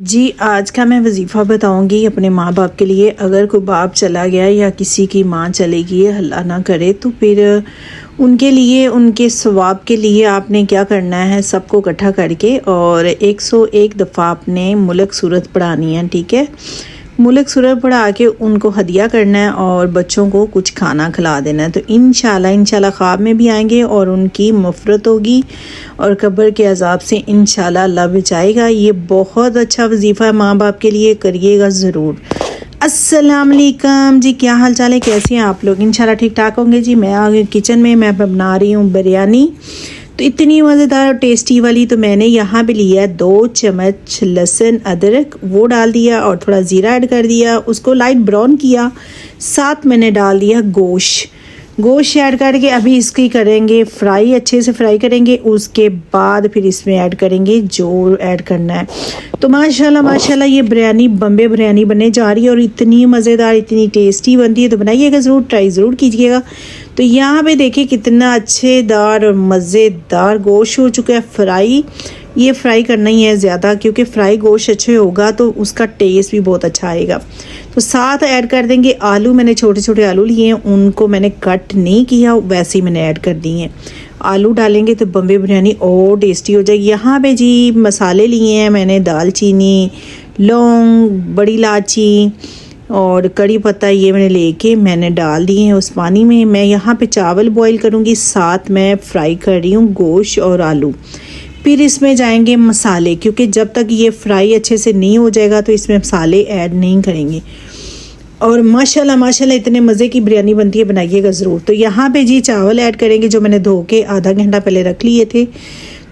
जी, आज का मैं वजीफ़ा बताऊंगी अपने माँ बाप के लिए। अगर कोई बाप चला गया या किसी की माँ चलेगी, अल्लाह ना करे, तो फिर उनके लिए, उनके सवाब के लिए आपने क्या करना है, सबको इकट्ठा करके और 101 दफ़ा आपने मुल्क सूरत पढ़ानी है। ठीक है, मुल्क सूरत पढ़ा के उनको हदिया करना है और बच्चों को कुछ खाना खिला देना है। तो इंशाल्लाह ख्वाब में भी आएंगे और उनकी मफ़रत होगी और कब्र के अज़ाब से इंशाल्लाह अल्लाह बचाएगा। ये बहुत अच्छा वजीफ़ा है, माँ बाप के लिए करिएगा ज़रूर। अस्सलाम वालेकुम जी, क्या हाल चाल है, कैसे हैं आप लोग? इंशाल्लाह ठीक ठाक होंगे जी। मैं आ गई किचन में, मैं बना रही हूँ बिरयानी। तो इतनी मज़ेदार और टेस्टी वाली। तो मैंने यहाँ पे लिया 2 चम्मच लहसुन अदरक, वो डाल दिया और थोड़ा ज़ीरा ऐड कर दिया, उसको लाइट ब्राउन किया। साथ मैंने डाल दिया गोश्त ऐड करके अभी इसकी करेंगे फ्राई, अच्छे से फ्राई करेंगे। उसके बाद फिर इसमें ऐड करेंगे जो ऐड करना है। तो माशाल्लाह ये बिरयानी बम्बे बिरयानी बनने जा रही है और इतनी मज़ेदार, इतनी टेस्टी बनती है। तो बनाइएगा ज़रूर, ट्राई ज़रूर कीजिएगा। तो यहाँ पे देखिए कितना अच्छेदार और मज़ेदार गोश्त हो चुका है फ्राई। ये फ्राई करना ही है ज़्यादा, क्योंकि फ्राई गोश्त अच्छे होगा तो उसका टेस्ट भी बहुत अच्छा आएगा। तो साथ ऐड कर देंगे आलू। मैंने छोटे छोटे आलू लिए हैं, उनको मैंने कट नहीं किया, वैसे ही मैंने ऐड कर दिए हैं। आलू डालेंगे तो बम्बे बिरयानी और टेस्टी हो जाएगी। यहाँ पे जी मसाले लिए हैं मैंने, दालचीनी, लौंग, बड़ी इलायची और कड़ी पत्ता, ये मैंने डाल दिए हैं उस पानी में। मैं यहाँ पे चावल बॉईल करूँगी, साथ मैं फ्राई कर रही हूँ गोश्त और आलू। फिर इसमें जाएंगे मसाले, क्योंकि जब तक ये फ्राई अच्छे से नहीं हो जाएगा तो इसमें मसाले ऐड नहीं करेंगे। और माशाल्लाह इतने मज़े की बिरयानी बनती है, बनाइएगा ज़रूर। तो यहाँ पे जी चावल ऐड करेंगे जो मैंने धो के आधा घंटा पहले रख लिए थे।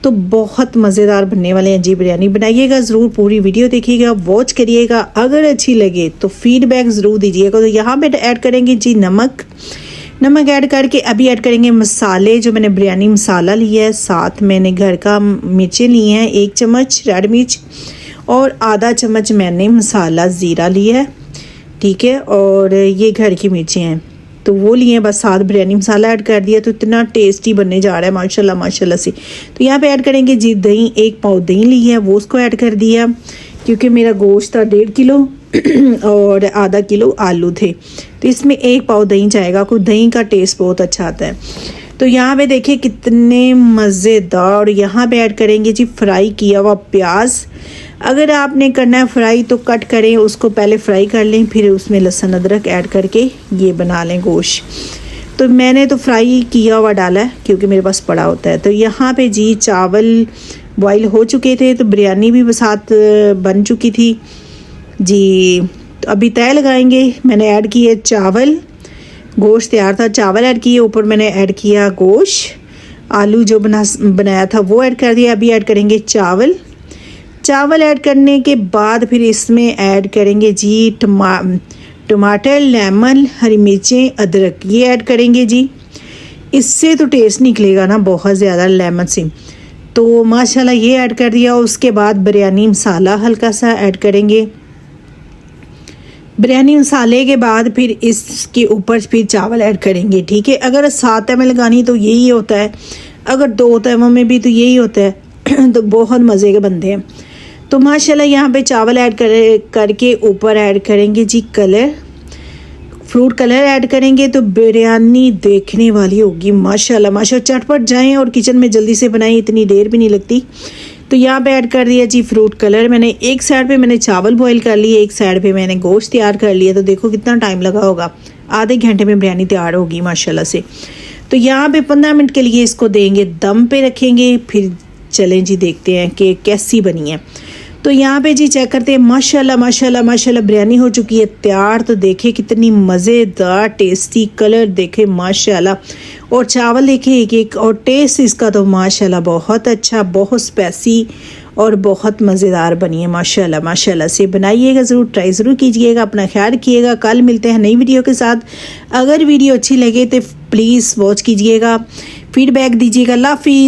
तो बहुत मज़ेदार बनने वाले हैं जी बिरयानी, बनाइएगा ज़रूर। पूरी वीडियो देखिएगा, वॉच करिएगा। अगर अच्छी लगे तो फीडबैक ज़रूर दीजिएगा। तो यहाँ पे ऐड करेंगे जी नमक ऐड करके अभी ऐड करेंगे मसाले, जो मैंने बिरयानी मसाला लिया है। साथ मैंने घर का मिर्चें लिए हैं, 1 चम्मच रेड मिर्च और आधा चम्मच मैंने मसाला ज़ीरा लिया है। ठीक है, और ये घर की मिर्चें हैं तो वो लिए, बस साथ बिरयानी मसाला ऐड कर दिया। तो इतना टेस्टी बनने जा रहा है माशाल्लाह से। तो यहाँ पे ऐड करेंगे जी दही, 1 पाव दही ली है, वो उसको ऐड कर दिया, क्योंकि मेरा गोश्त था 1.5 किलो और आधा किलो आलू थे। तो इसमें 1 पाव दही जाएगा, कोई दही का टेस्ट बहुत अच्छा आता है। तो यहाँ पे देखिए कितने मज़ेदार। और यहाँ पे ऐड करेंगे जी फ्राई किया हुआ प्याज। अगर आपने करना है फ्राई तो कट करें, उसको पहले फ्राई कर लें, फिर उसमें लहसुन अदरक ऐड करके ये बना लें गोश्त। तो मैंने तो फ्राई किया हुआ डाला है क्योंकि मेरे पास पड़ा होता है। तो यहाँ पे जी चावल बॉईल हो चुके थे, तो बिरयानी भी साथ बन चुकी थी जी। तो अभी तय लगाएंगे। मैंने ऐड किए चावल, गोश्त तैयार था, चावल ऐड किए, ऊपर मैंने ऐड किया गोश्त, आलू जो बनाया था वो ऐड कर दिया। अभी ऐड करेंगे चावल ऐड करने के बाद फिर इसमें ऐड करेंगे जी टमाटर, लेमन, हरी मिर्चें, अदरक, ये ऐड करेंगे जी। इससे तो टेस्ट निकलेगा ना बहुत ज़्यादा लेमन से। तो माशाल्लाह ये ऐड कर दिया। उसके बाद बिरयानी मसाला हल्का सा ऐड करेंगे। बिरयानी मसाले के बाद फिर इसके ऊपर फिर चावल ऐड करेंगे। ठीक है, अगर 7 तवे लगानी तो यही होता है, अगर 2 तवों में भी तो यही होता है। तो बहुत मज़े के बनते हैं। तो माशाल्लाह यहाँ पे चावल ऐड करके ऊपर ऐड करेंगे जी फ्रूट कलर ऐड करेंगे। तो बिरयानी देखने वाली होगी माशाल्लाह। चटपट जाएं और किचन में जल्दी से बनाएं, इतनी देर भी नहीं लगती। तो यहाँ पे ऐड कर दिया जी फ्रूट कलर। मैंने एक साइड पे मैंने चावल बॉईल कर लिए, एक साइड पे मैंने गोश्त तैयार कर लिया। तो देखो कितना टाइम लगा होगा, आधे घंटे में बिरयानी तैयार होगी माशाल्लाह से। तो यहाँ पे 15 मिनट के लिए इसको देंगे, दम पे रखेंगे। फिर चलें जी देखते हैं कि कैसी बनी है। तो यहाँ पे जी चेक करते हैं, माशाल्लाह बिरयानी हो चुकी है तैयार। तो देखे कितनी मज़ेदार टेस्टी, कलर देखे माशाल्लाह, और चावल देखे एक और टेस्ट इसका तो माशाल्लाह बहुत अच्छा, बहुत स्पाइसी और बहुत मज़ेदार बनी है माशाल्लाह से। बनाइएगा ज़रूर, ट्राई ज़रूर कीजिएगा। अपना ख्याल रखिएगा। कल मिलते हैं नई वीडियो के साथ। अगर वीडियो अच्छी लगे तो प्लीज़ वॉच कीजिएगा, फीडबैक दीजिएगा। अल्लाह हाफिज़।